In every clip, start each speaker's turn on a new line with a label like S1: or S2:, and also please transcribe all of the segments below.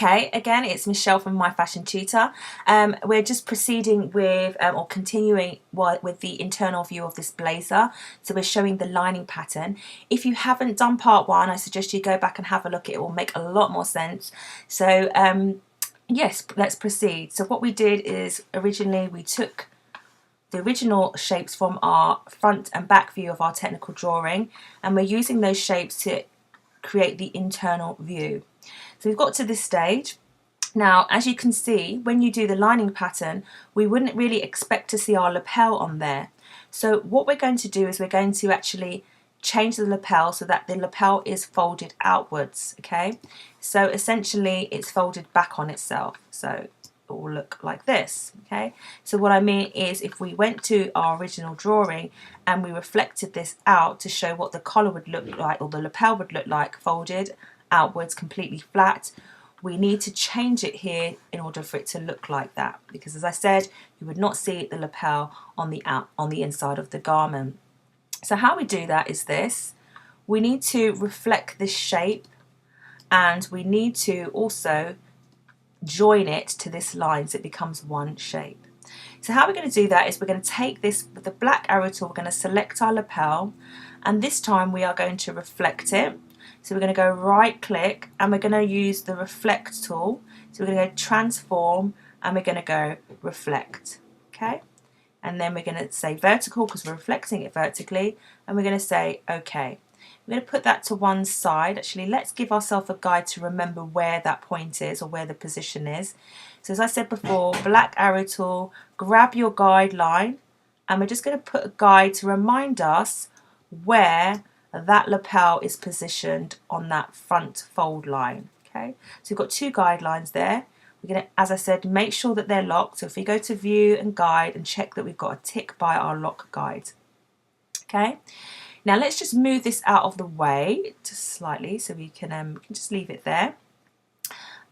S1: Okay, again, it's Michelle from My Fashion Tutor. We're just proceeding with or continuing with the internal view of this blazer. So we're showing the lining pattern. If you haven't done part one, I suggest you go back and have a look. It will make a lot more sense. So yes, let's proceed. So what we did is originally we took the original shapes from our front and back view of our technical drawing, and we're using those shapes to create the internal view. So we've got to this stage. Now, as you can see, when you do the lining pattern, we wouldn't really expect to see our lapel on there. So what we're going to do is we're going to actually change the lapel so that the lapel is folded outwards, okay? So essentially it's folded back on itself. So it will look like this, okay? So what I mean is if we went to our original drawing and we reflected this out to show what the collar would look like, or the lapel would look like, folded outwards, completely flat, we need to change it here in order for it to look like that, because as I said, you would not see the lapel on the inside of the garment. So how we do that is this: we need to reflect this shape, and we need to also join it to this line so it becomes one shape. So how we're going to do that is we're going to take this with the black arrow tool, we're going to select our lapel, and this time we are going to reflect it. So we're going to go right click and we're going to use the reflect tool. So we're going to go transform and we're going to go reflect, okay? And then we're going to say vertical because we're reflecting it vertically, and we're going to say okay. We're going to put that to one side. Actually, let's give ourselves a guide to remember where that point is or where the position is. So as I said before, black arrow tool, grab your guideline, and we're just going to put a guide to remind us where that lapel is positioned on that front fold line, okay? So we've got two guidelines there. We're going to, as I said, make sure that they're locked. So if we go to view and guide and check that we've got a tick by our lock guide, okay? Now let's just move this out of the way just slightly so we can just leave it there.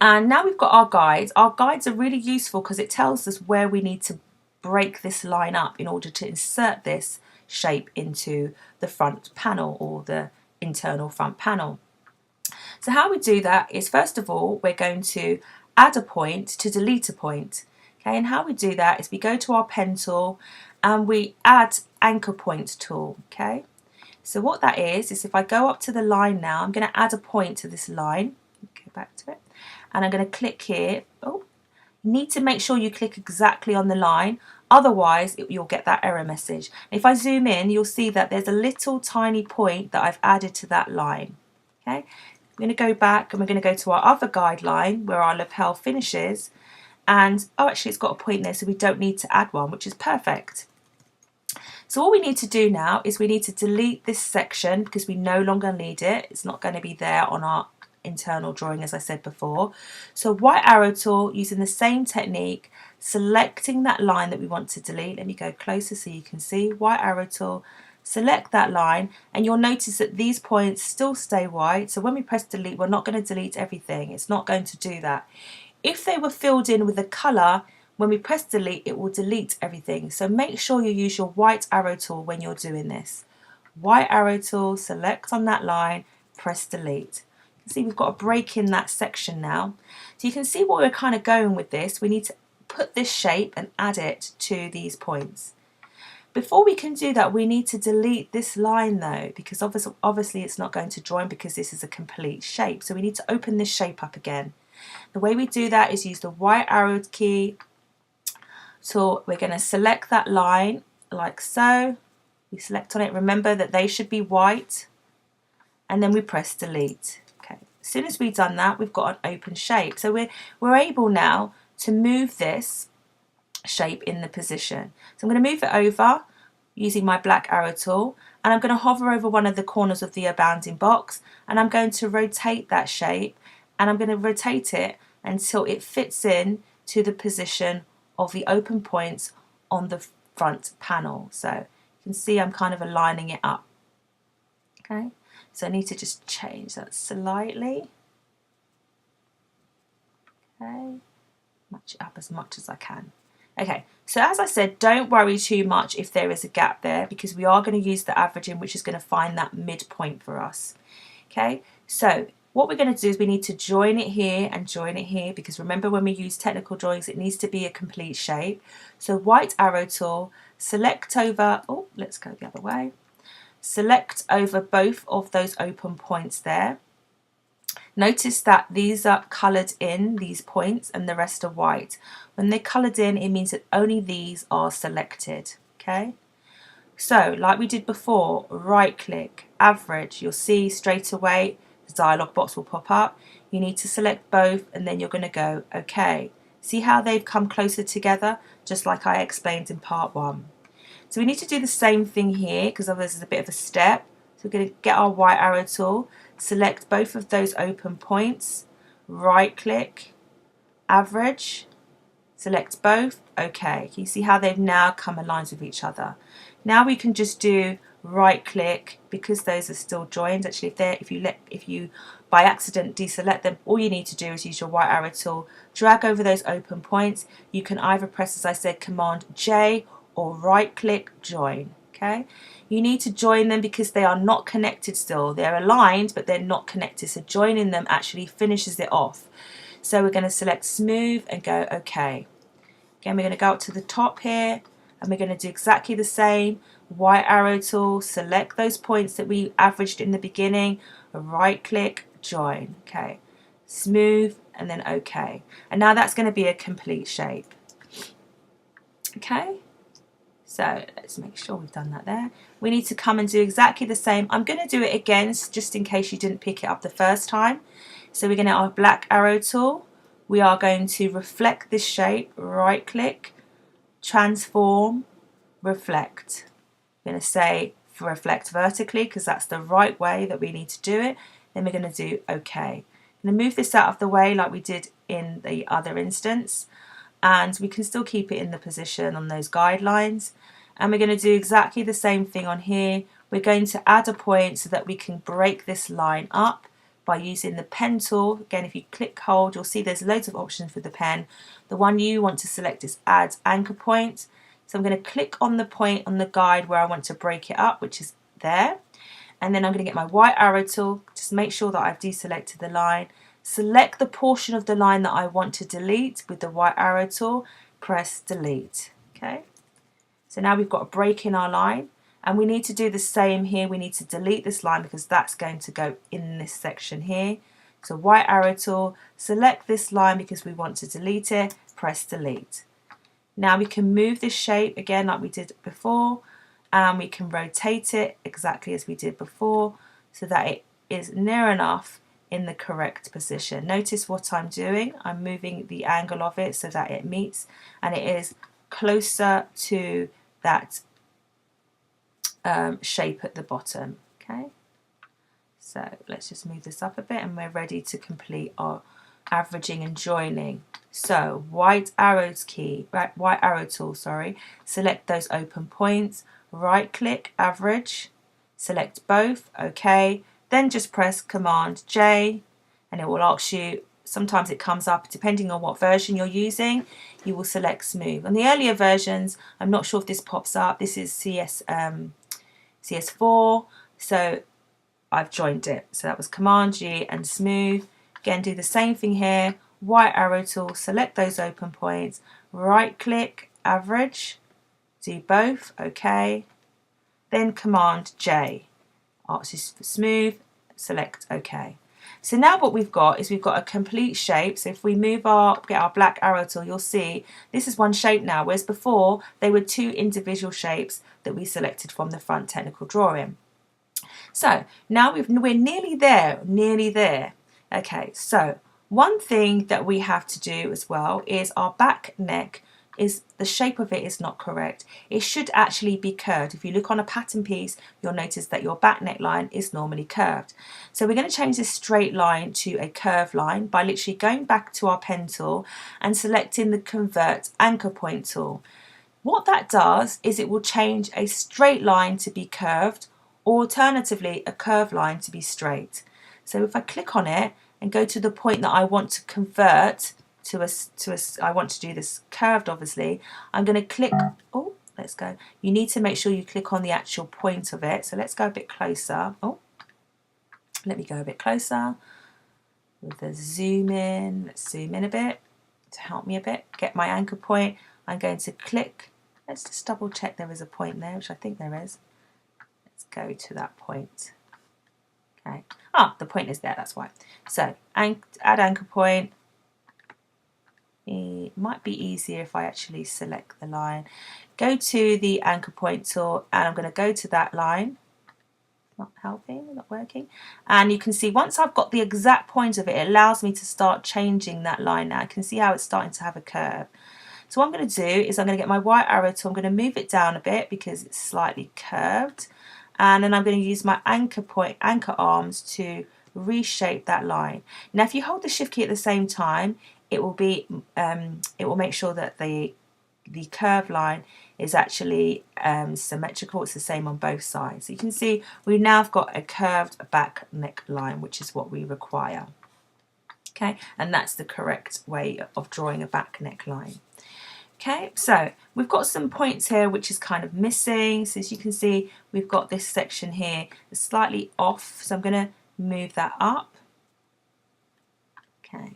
S1: And now we've got our guides. Our guides are really useful because it tells us where we need to break this line up in order to insert this shape into the front panel or the internal front panel. So how we do that is, first of all, we're going to add a point to delete a point, okay? And how we do that is we go to our pen tool and we add anchor point tool, okay? So what that is if I go up to the line now, I'm going to add a point to this line. Go back to it, and I'm going to click here. Oh, you need to make sure you click exactly on the line, otherwise you'll get that error message. If I zoom in, you'll see that there's a little tiny point that I've added to that line, okay? I'm going to go back and we're going to go to our other guideline where our lapel finishes, and oh, actually it's got a point there, so we don't need to add one, which is perfect. So all we need to do now is we need to delete this section because we no longer need it. It's not going to be there on our internal drawing, as I said before. So white arrow tool, using the same technique, selecting that line that we want to delete. Let me go closer so you can see. White arrow tool, select that line, and you'll notice that these points still stay white. So when we press delete, we're not going to delete everything. It's not going to do that. If they were filled in with a colour, when we press delete, it will delete everything. So make sure you use your white arrow tool when you're doing this. White arrow tool, select on that line, press delete. You can see we've got a break in that section now. So you can see what we're kind of going with this. We need to put this shape and add it to these points. Before we can do that, we need to delete this line though, because obviously it's not going to join because this is a complete shape. So we need to open this shape up again. The way we do that is use the white arrow key. So we're going to select that line like so. We select on it. Remember that they should be white, and then we press delete. Okay. As soon as we've done that, we've got an open shape. So we're able now to move this shape in the position. So I'm going to move it over using my black arrow tool, and I'm going to hover over one of the corners of the abounding box, and I'm going to rotate that shape, and I'm going to rotate it until it fits in to the position of the open points on the front panel. So you can see I'm kind of aligning it up. Okay, so I need to just change that slightly. Okay, match it up as much as I can. Okay, so as I said, don't worry too much if there is a gap there, because we are going to use the averaging, which is going to find that midpoint for us. Okay, so What we're going to do is we need to join it here and join it here, because remember when we use technical drawings it needs to be a complete shape. So white arrow tool, select over, oh let's go the other way, select over both of those open points there. Notice that these are coloured in, these points, and the rest are white. When they're coloured in, it means that only these are selected. Okay, so like we did before, right click, average, you'll see straight away the dialog box will pop up. You need to select both and then you're going to go OK. See how they've come closer together, just like I explained in part 1. So we need to do the same thing here, because otherwise there's a bit of a step. So we're going to get our white arrow tool, select both of those open points, right click, average, select both, OK. You see how they've now come aligned with each other. Now we can just do right click, because those are still joined. Actually, if you by accident deselect them, all you need to do is use your white arrow tool, drag over those open points. You can either press, as I said, Command J or right click, join. Okay, you need to join them because they are not connected still. They're aligned but they're not connected, so joining them actually finishes it off. So we're going to select smooth and go OK. Again, we're going to go up to the top here and we're going to do exactly the same. White arrow tool, select those points that we averaged in the beginning, right click, join. Okay, smooth and then OK. And now that's going to be a complete shape. Okay, so let's make sure we've done that there. We need to come and do exactly the same. I'm going to do it again just in case you didn't pick it up the first time. So we're going to have our black arrow tool. We are going to reflect this shape, right click, transform, reflect. We're going to say reflect vertically because that's the right way that we need to do it. Then we're going to do OK. I'm going to move this out of the way like we did in the other instance, and we can still keep it in the position on those guidelines. And we're going to do exactly the same thing on here. We're going to add a point so that we can break this line up by using the pen tool. Again, if you click hold, you'll see there's loads of options for the pen. The one you want to select is add anchor point. So I'm going to click on the point on the guide where I want to break it up, which is there. And then I'm going to get my white arrow tool, just make sure that I've deselected the line. Select the portion of the line that I want to delete with the white arrow tool, press delete. Okay, so now we've got a break in our line, and we need to do the same here. We need to delete this line because that's going to go in this section here. So white arrow tool, select this line because we want to delete it, press delete. Now we can move this shape again like we did before, and we can rotate it exactly as we did before so that it is near enough in the correct position. Notice what I'm doing. I'm moving the angle of it so that it meets and it is closer to that shape at the bottom. Okay, so let's just move this up a bit and we're ready to complete our averaging and joining. So white arrow tool, select those open points, right click, average, select both, OK, then just press Command J and it will ask you, sometimes it comes up depending on what version you're using, you will select smooth. On the earlier versions, I'm not sure if this pops up, this is CS4, so I've joined it. So that was Command G and smooth. Again, do the same thing here, white arrow tool, select those open points, right click, average, do both, OK, then Command J, asks you for smooth, select OK. So now what we've got is we've got a complete shape. So if we get our black arrow tool, you'll see this is one shape now, whereas before they were two individual shapes that we selected from the front technical drawing. So now we're nearly there. Okay, so one thing that we have to do as well is our back neck, is the shape of it is not correct. It should actually be curved. If you look on a pattern piece, you'll notice that your back neckline is normally curved. So we're going to change this straight line to a curved line by literally going back to our pen tool and selecting the convert anchor point tool. What that does is it will change a straight line to be curved, or alternatively a curved line to be straight. So if I click on it and go to the point that I want to convert I want to do this curved, obviously, I'm going to click, oh, let's go. You need to make sure you click on the actual point of it. So let's go a bit closer. Oh, let me go a bit closer. with a zoom in. Let's zoom in a bit to help me a bit. Get my anchor point. I'm going to click. Let's just double check there is a point there, which I think there is. Let's go to that point. Okay. Ah, the point is there, that's why. So add anchor point. It might be easier if I actually select the line. Go to the anchor point tool and I'm going to go to that line. Not helping, not working. And you can see once I've got the exact point of it, it allows me to start changing that line now. I can see how it's starting to have a curve. So what I'm going to do is I'm going to get my white arrow tool, I'm going to move it down a bit because it's slightly curved. And then I'm going to use my anchor point, anchor arms to reshape that line. Now if you hold the shift key at the same time, it will make sure that the curved line is actually symmetrical. It's the same on both sides. So you can see we've now got a curved back neck line, which is what we require. Okay, and that's the correct way of drawing a back neck line. Okay, so we've got some points here which is kind of missing. So as you can see, we've got this section here that's slightly off. So I'm going to move that up. Okay.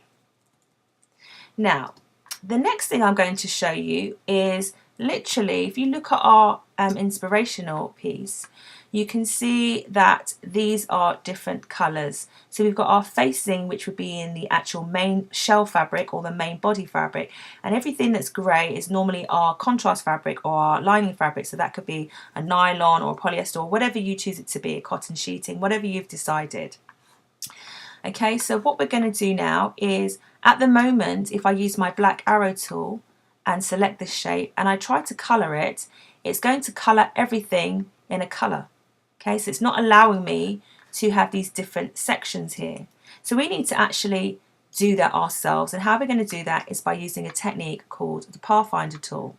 S1: Now, the next thing I'm going to show you is literally, if you look at our inspirational piece, you can see that these are different colours. So we've got our facing, which would be in the actual main shell fabric or the main body fabric, and everything that's grey is normally our contrast fabric or our lining fabric. So that could be a nylon or polyester or whatever you choose it to be, cotton sheeting, whatever you've decided. Okay, so what we're going to do now is, at the moment, if I use my black arrow tool and select this shape and I try to colour it, it's going to colour everything in a colour. Okay, so it's not allowing me to have these different sections here. So we need to actually do that ourselves, and how we're going to do that is by using a technique called the Pathfinder Tool.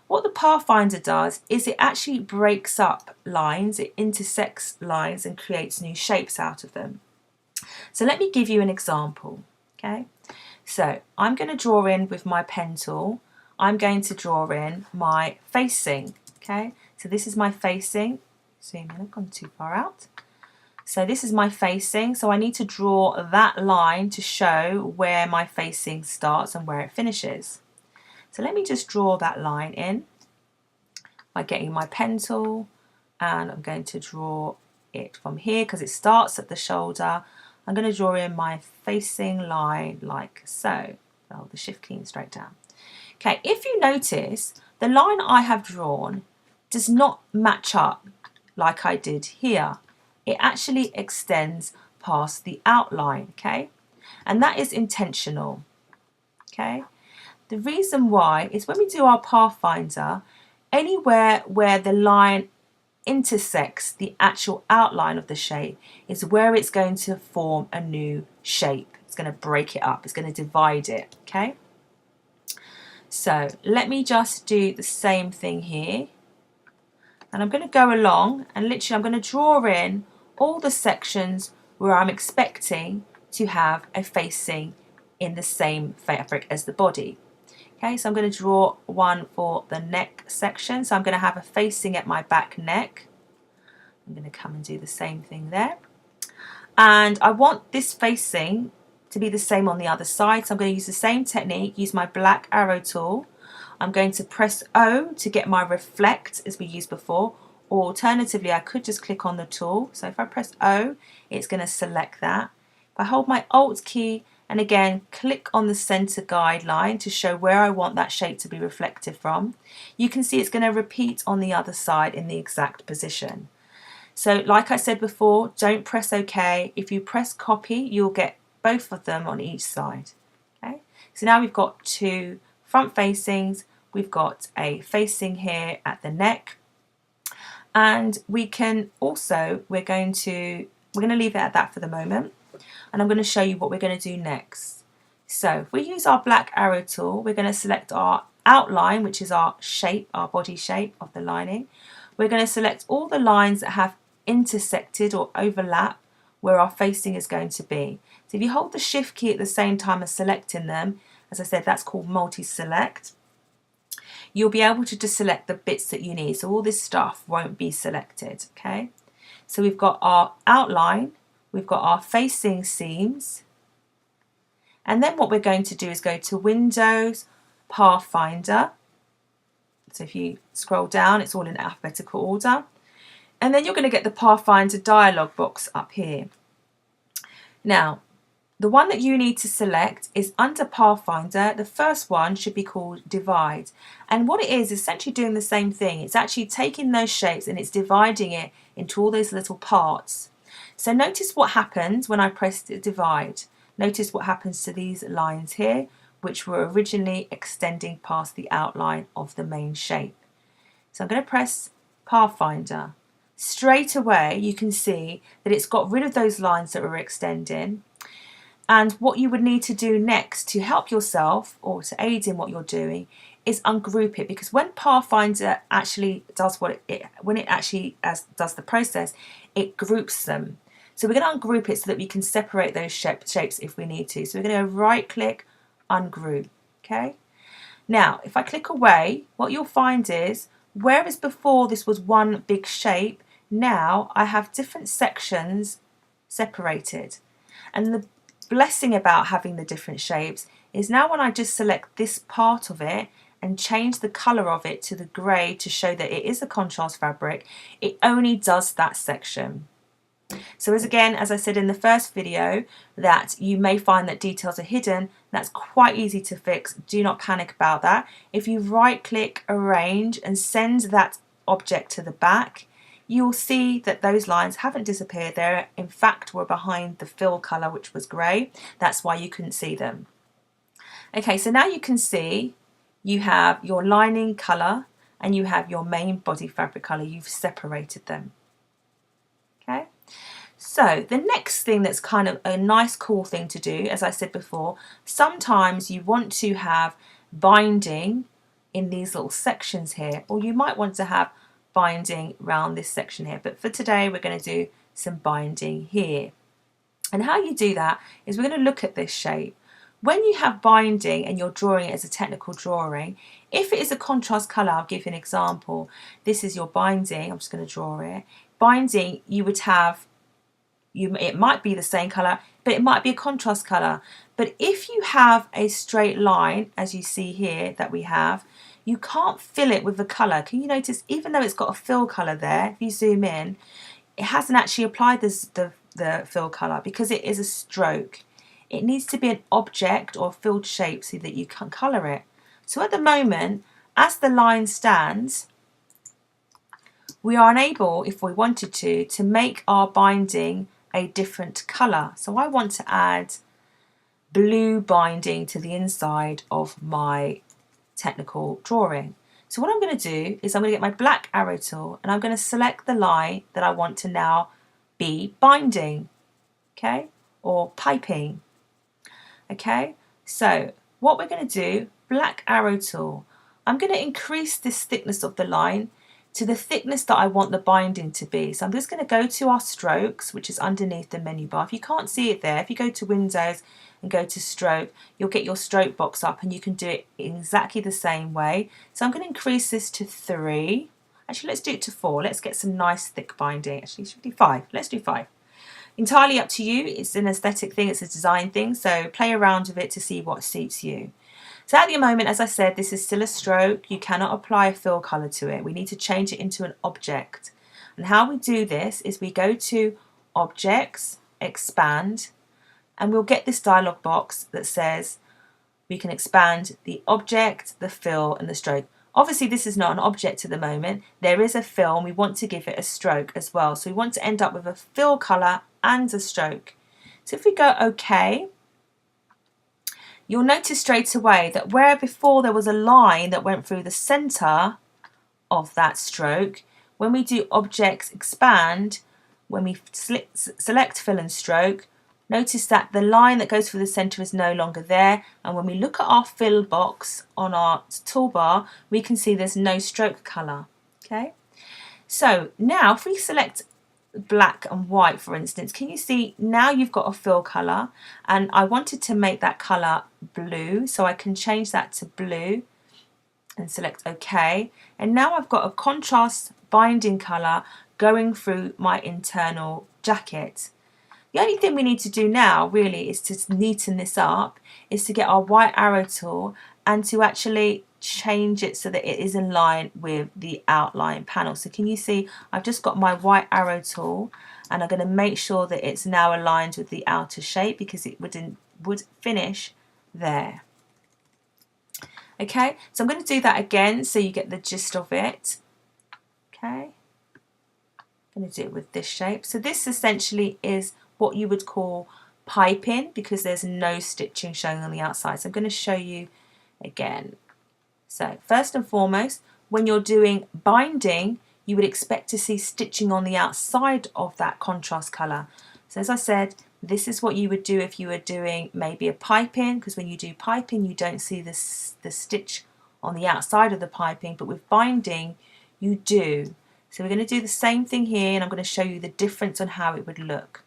S1: What the Pathfinder does is it actually breaks up lines, it intersects lines and creates new shapes out of them. So let me give you an example. Okay, so I'm going to draw in with my pen tool. I'm going to draw in my facing. Okay, so this is my facing. Zoom in, I've gone too far out. So this is my facing. So I need to draw that line to show where my facing starts and where it finishes. So let me just draw that line in by getting my pen tool, and I'm going to draw it from here because it starts at the shoulder. I'm going to draw in my facing line like so. Hold the shift key straight down. Okay, if you notice, the line I have drawn does not match up like I did here. It actually extends past the outline, okay? And that is intentional, okay? The reason why is when we do our Pathfinder, anywhere where the line intersects the actual outline of the shape is where it's going to form a new shape. It's going to break it up, it's going to divide it, okay? So let me just do the same thing here, and I'm going to go along and literally I'm going to draw in all the sections where I'm expecting to have a facing in the same fabric as the body. Okay, so I'm going to draw one for the neck section. So I'm going to have a facing at my back neck. I'm going to come and do the same thing there. And I want this facing to be the same on the other side. So I'm going to use the same technique, use my black arrow tool. I'm going to press O to get my reflect as we used before. Or alternatively, I could just click on the tool. So if I press O, it's going to select that. If I hold my Alt key and again click on the center guideline to show where I want that shape to be reflected from, you can see it's going to repeat on the other side in the exact position. So like I said before, don't press OK. If you press copy, you'll get both of them on each side. Okay, so now we've got two front facings, we've got a facing here at the neck, and we can also, we're going to leave it at that for the moment, and I'm going to show you what we're going to do next. So if we use our black arrow tool, we're going to select our outline, which is our shape, our body shape of the lining. We're going to select all the lines that have intersected or overlap where our facing is going to be. So if you hold the shift key at the same time as selecting them, as I said, that's called multi-select, you'll be able to just select the bits that you need. So all this stuff won't be selected, okay? So we've got our outline, we've got our facing seams, And then what we're going to do is go to Windows, Pathfinder. So if you scroll down, it's all in alphabetical order. And then you're going to get the Pathfinder dialog box up here. Now, the one that you need to select is under Pathfinder. The first one should be called Divide. And what it is essentially doing the same thing. It's actually taking those shapes and it's dividing it into all those little parts. So notice what happens when I press Divide. Notice what happens to these lines here, which were originally extending past the outline of the main shape. So I'm going to press Pathfinder. Straight away you can see that it's got rid of those lines that were extending. And what you would need to do next to help yourself or to aid in what you're doing is ungroup it, because when Pathfinder actually does does the process, it groups them. So we're going to ungroup it so that we can separate those shapes if we need to. So we're going to right click, ungroup. Okay. Now if I click away, what you'll find is whereas before this was one big shape, now I have different sections separated. And the blessing about having the different shapes is now when I just select this part of it and change the colour of it to the grey to show that it is a contrast fabric, it only does that section. So as I said in the first video, that you may find that details are hidden. That's quite easy to fix. Do not panic about that. If you right click, arrange and send that object to the back, you will see that those lines haven't disappeared. They in fact were behind the fill colour, which was grey. That's why you couldn't see them. Okay, so now you can see you have your lining colour and you have your main body fabric colour. You've separated them. Okay. So the next thing that's kind of a nice cool thing to do, as I said before, sometimes you want to have binding in these little sections here, or you might want to have binding around this section here, but for today we're going to do some binding here. And how you do that is we're going to look at this shape. When you have binding and you're drawing it as a technical drawing, if it is a contrast colour, I'll give you an example. This is your binding. I'm just going to draw it. Binding, you would have, it might be the same colour, but it might be a contrast colour. But if you have a straight line, as you see here that we have, you can't fill it with the colour. Can you notice, even though it's got a fill colour there, if you zoom in, it hasn't actually applied the fill colour because it is a stroke. It needs to be an object or filled shape so that you can colour it. So at the moment, as the line stands, we are unable, if we wanted to make our binding a different colour. So I want to add blue binding to the inside of my technical drawing. So what I'm going to do is I'm going to get my black arrow tool and I'm going to select the line that I want to now be binding, okay, or piping. Okay, so what we're going to do, black arrow tool, I'm going to increase this thickness of the line to the thickness that I want the binding to be. So I'm just going to go to our strokes, which is underneath the menu bar. If you can't see it there, if you go to Windows and go to stroke, you'll get your stroke box up and you can do it exactly the same way. So I'm going to increase this to 3. Actually, let's do it to 4. Let's get some nice thick binding. Actually, it should be 5. Let's do 5. Entirely up to you. It's an aesthetic thing, it's a design thing, so play around with it to see what suits you. So at the moment, as I said, this is still a stroke. You cannot apply a fill colour to it. We need to change it into an object. And how we do this is we go to Objects, Expand, and we'll get this dialog box that says we can expand the object, the fill and the stroke. Obviously this is not an object at the moment. There is a fill and we want to give it a stroke as well. So we want to end up with a fill colour and a stroke. So if we go OK, you'll notice straight away that where before there was a line that went through the centre of that stroke, when we do Objects Expand, when we select Fill and Stroke, notice that the line that goes through the centre is no longer there, and when we look at our fill box on our toolbar, we can see there's no stroke colour. Okay, so now if we select black and white, for instance, can you see now you've got a fill colour, and I wanted to make that colour blue, so I can change that to blue and select OK, and now I've got a contrast binding colour going through my internal jacket. The only thing we need to do now really is to neaten this up, is to get our white arrow tool and to actually change it so that it is in line with the outline panel. So can you see I've just got my white arrow tool and I'm going to make sure that it's now aligned with the outer shape because it would finish there. Okay, so I'm going to do that again so you get the gist of it. Okay, I'm going to do it with this shape. So this essentially is what you would call piping because there's no stitching showing on the outside. So I'm going to show you again. So first and foremost, when you're doing binding, you would expect to see stitching on the outside of that contrast colour. So as I said, this is what you would do if you were doing maybe a piping, because when you do piping you don't see the stitch on the outside of the piping, but with binding you do. So we're going to do the same thing here, and I'm going to show you the difference on how it would look.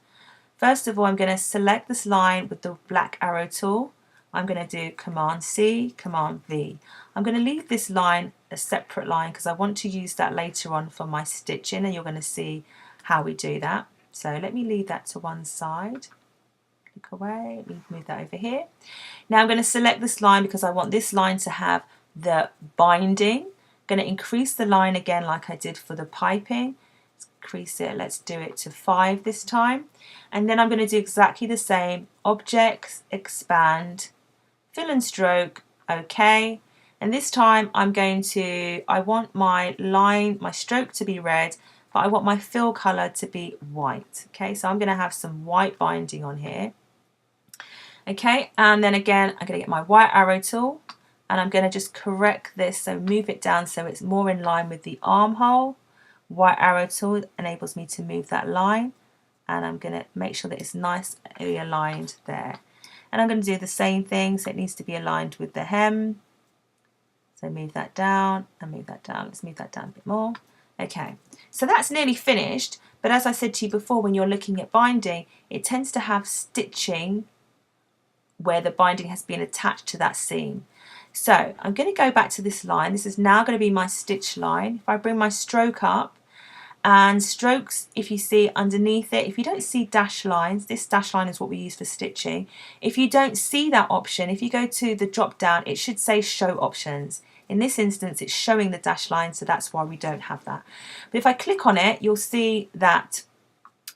S1: First of all, I'm going to select this line with the black arrow tool. I'm going to do Command C, Command V. I'm going to leave this line a separate line because I want to use that later on for my stitching, and you're going to see how we do that. So let me leave that to one side. Click away, let me move that over here. Now I'm going to select this line because I want this line to have the binding. I'm going to increase the line again like I did for the piping. Let's increase it, let's do it to 5 this time. And then I'm going to do exactly the same. Objects, expand, fill and stroke, OK. And this time I want my line, my stroke to be red, but I want my fill colour to be white. Okay, so I'm going to have some white binding on here. Okay, and then again I'm going to get my white arrow tool and I'm going to just correct this, so move it down so it's more in line with the armhole. White arrow tool enables me to move that line, and I'm going to make sure that it's nicely aligned there. And I'm going to do the same thing, so it needs to be aligned with the hem. So move that down and move that down. Let's move that down a bit more. Okay, so that's nearly finished, but as I said to you before, when you're looking at binding, it tends to have stitching where the binding has been attached to that seam. So I'm going to go back to this line. This is now going to be my stitch line. If I bring my stroke up, and strokes, if you see underneath it, if you don't see dash lines, this dash line is what we use for stitching. If you don't see that option, if you go to the drop down, it should say show options. In this instance it's showing the dash line, so that's why we don't have that. But if I click on it, you'll see that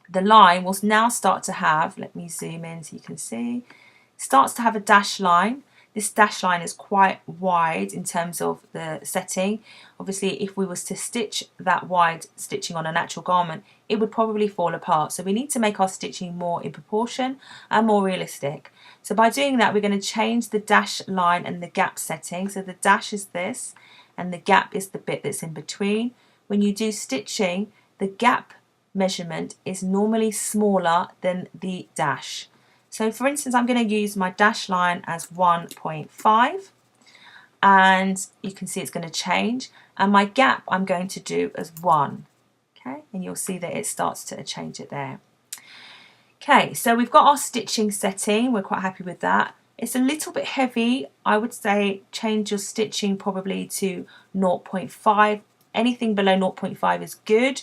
S1: the line will now start to have, let me zoom in so you can see, starts to have a dash line. This dash line is quite wide in terms of the setting. Obviously if we was to stitch that wide stitching on a natural garment, it would probably fall apart. So we need to make our stitching more in proportion and more realistic. So by doing that, we're going to change the dash line and the gap setting. So the dash is this and the gap is the bit that's in between. When you do stitching, the gap measurement is normally smaller than the dash. So for instance, I'm going to use my dash line as 1.5, and you can see it's going to change, and my gap I'm going to do as 1. Okay, and you'll see that it starts to change it there. Okay, so we've got our stitching setting. We're quite happy with that. It's a little bit heavy. I would say change your stitching probably to 0.5. Anything below 0.5 is good.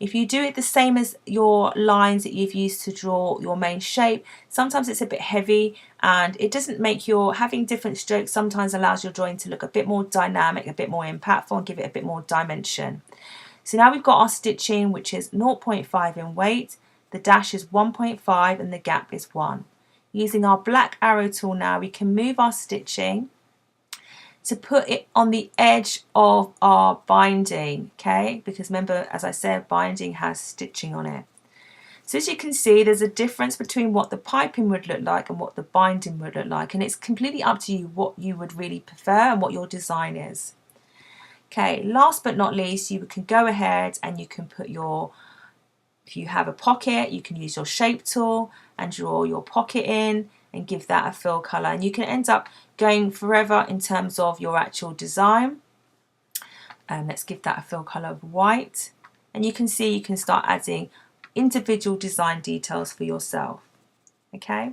S1: If you do it the same as your lines that you've used to draw your main shape, sometimes it's a bit heavy and it doesn't make your, having different strokes sometimes allows your drawing to look a bit more dynamic, a bit more impactful, and give it a bit more dimension. So now we've got our stitching, which is 0.5 in weight, the dash is 1.5 and the gap is 1. Using our black arrow tool now, we can move our stitching to put it on the edge of our binding, okay? Because remember, as I said, binding has stitching on it. So as you can see, there's a difference between what the piping would look like and what the binding would look like, and it's completely up to you what you would really prefer and what your design is. Okay, last but not least, you can go ahead and you can put your, if you have a pocket, you can use your shape tool and draw your pocket in and give that a fill colour, and you can end up going forever in terms of your actual design. Let's give that a fill colour of white, and you can see you can start adding individual design details for yourself. Okay,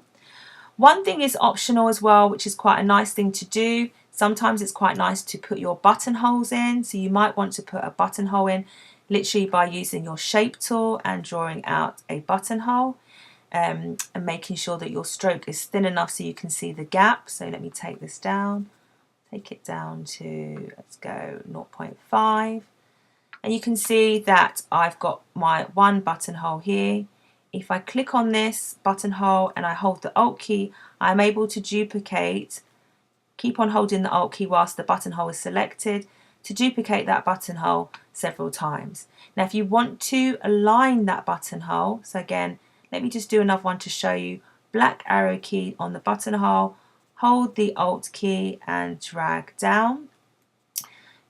S1: one thing is optional as well, which is quite a nice thing to do. Sometimes it's quite nice to put your buttonholes in, so you might want to put a buttonhole in literally by using your shape tool and drawing out a buttonhole. and making sure that your stroke is thin enough so you can see the gap. So let me take this down, take it down to, let's go 0.5, and you can see that I've got my one buttonhole here. If I click on this buttonhole and I hold the Alt key, I'm able to duplicate, keep on holding the Alt key whilst the buttonhole is selected, to duplicate that buttonhole several times. Now if you want to align that buttonhole, so again, let me just do another one to show you. Black arrow key on the buttonhole, hold the Alt key and drag down.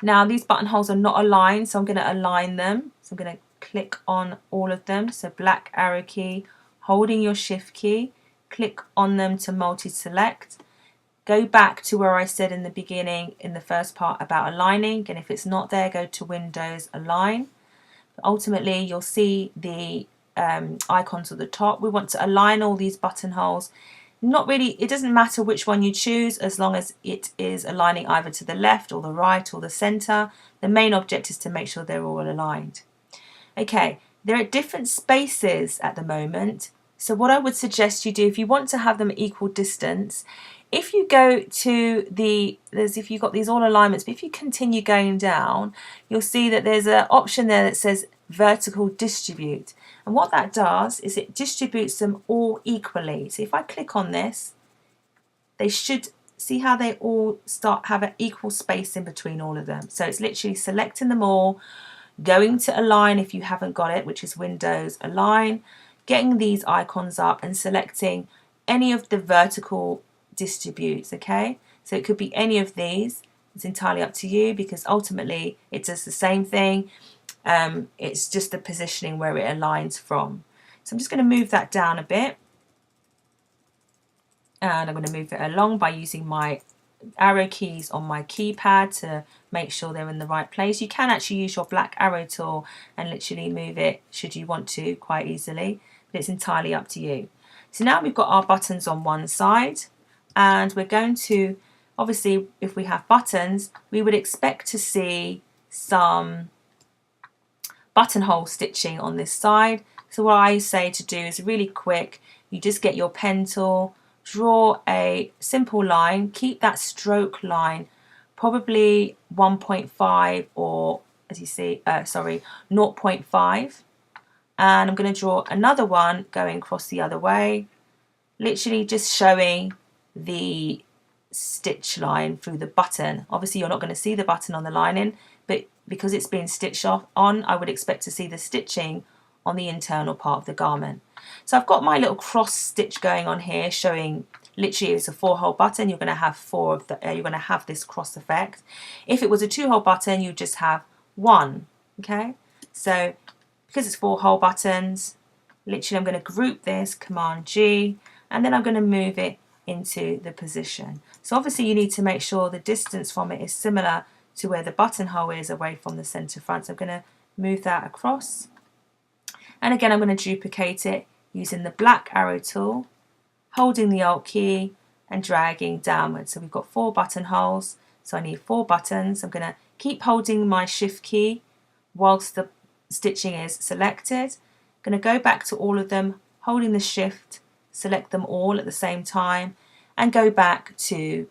S1: Now these buttonholes are not aligned, so I'm going to align them. So I'm going to click on all of them. So black arrow key, holding your Shift key, click on them to multi-select. Go back to where I said in the beginning in the first part about aligning, and if it's not there, go to Windows, Align. Ultimately, you'll see the icons at the top. We want to align all these buttonholes. Not really, it doesn't matter which one you choose as long as it is aligning either to the left or the right or the center. The main object is to make sure they're all aligned. Okay, they're at different spaces at the moment. So what I would suggest you do, if you want to have them equal distance, if you go to if you've got these all alignments, but if you continue going down, you'll see that there's an option there that says vertical distribute. And what that does is it distributes them all equally. So if I click on this, they should see how they all have an equal space in between all of them. So it's literally selecting them all, going to align if you haven't got it, which is Windows, Align, getting these icons up and selecting any of the vertical distributes, okay? So it could be any of these. It's entirely up to you because ultimately it does the same thing. It's just the positioning where it aligns from. So I'm just going to move that down a bit, and I'm going to move it along by using my arrow keys on my keypad to make sure they're in the right place. You can actually use your black arrow tool and literally move it should you want to quite easily, but it's entirely up to you. So now we've got our buttons on one side, and we're going to, obviously if we have buttons, we would expect to see some buttonhole stitching on this side. So what I say to do is really quick, you just get your pen tool, draw a simple line, keep that stroke line probably 1.5 or as you see, 0.5, and I'm going to draw another one going across the other way, literally just showing the stitch line through the button. Obviously you're not going to see the button on the lining, but because it's been stitched on, I would expect to see the stitching on the internal part of the garment. So I've got my little cross stitch going on here, showing literally it's a 4-hole button. You're going to have you're going to have this cross effect. If it was a 2-hole button, you just have one. Okay, so because it's 4-hole buttons, literally I'm going to group this, Command G, and then I'm going to move it into the position. So obviously you need to make sure the distance from it is similar to where the buttonhole is away from the center front. So I'm going to move that across. And again, I'm going to duplicate it using the black arrow tool, holding the Alt key and dragging downwards. So we've got 4 buttonholes, so I need 4 buttons. I'm going to keep holding my Shift key whilst the stitching is selected. I'm going to go back to all of them, holding the Shift, select them all at the same time, and go back to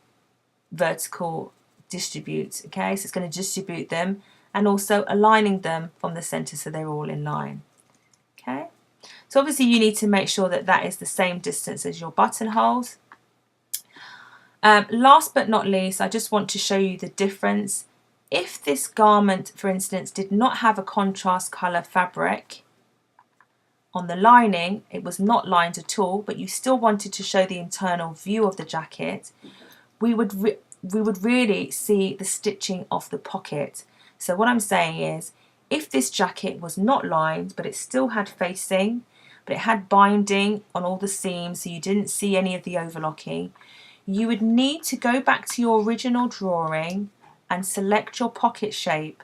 S1: vertical distribute. Okay, so it's going to distribute them and also aligning them from the center so they're all in line. Okay, so obviously you need to make sure that that is the same distance as your buttonholes. Last but not least, I just want to show you the difference. If this garment, for instance, did not have a contrast color fabric on the lining, it was not lined at all, but you still wanted to show the internal view of the jacket, we would really see the stitching of the pocket. So what I'm saying is, if this jacket was not lined, but it still had facing, but it had binding on all the seams, so you didn't see any of the overlocking, you would need to go back to your original drawing and select your pocket shape.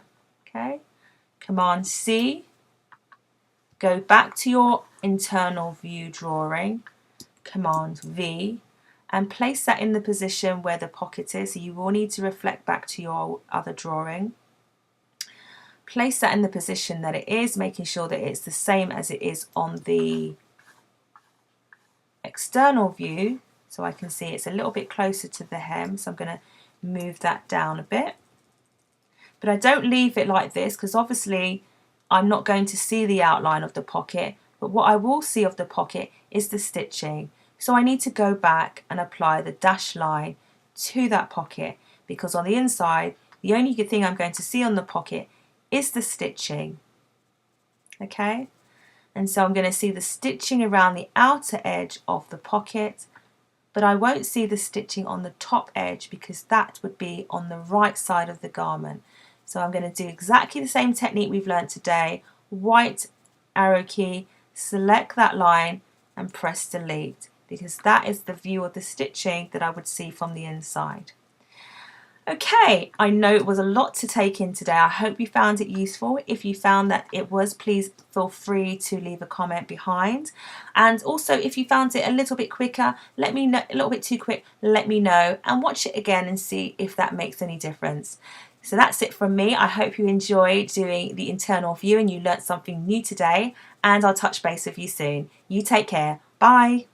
S1: Okay, Command C, go back to your internal view drawing, Command V, and place that in the position where the pocket is. So you will need to reflect back to your other drawing. Place that in the position that it is, making sure that it's the same as it is on the external view, so I can see it's a little bit closer to the hem, so I'm going to move that down a bit. But I don't leave it like this because obviously I'm not going to see the outline of the pocket, but what I will see of the pocket is the stitching. So I need to go back and apply the dashed line to that pocket, because on the inside the only good thing I'm going to see on the pocket is the stitching. Okay, and so I'm going to see the stitching around the outer edge of the pocket, but I won't see the stitching on the top edge because that would be on the right side of the garment. So I'm going to do exactly the same technique we've learned today. White arrow key, select that line and press delete, because that is the view of the stitching that I would see from the inside. Okay, I know it was a lot to take in today. I hope you found it useful. If you found that it was, please feel free to leave a comment behind. And also, if you found it a little bit quicker, let me know, a little bit too quick, let me know, and watch it again and see if that makes any difference. So that's it from me. I hope you enjoyed doing the internal view and you learnt something new today, and I'll touch base with you soon. You take care. Bye.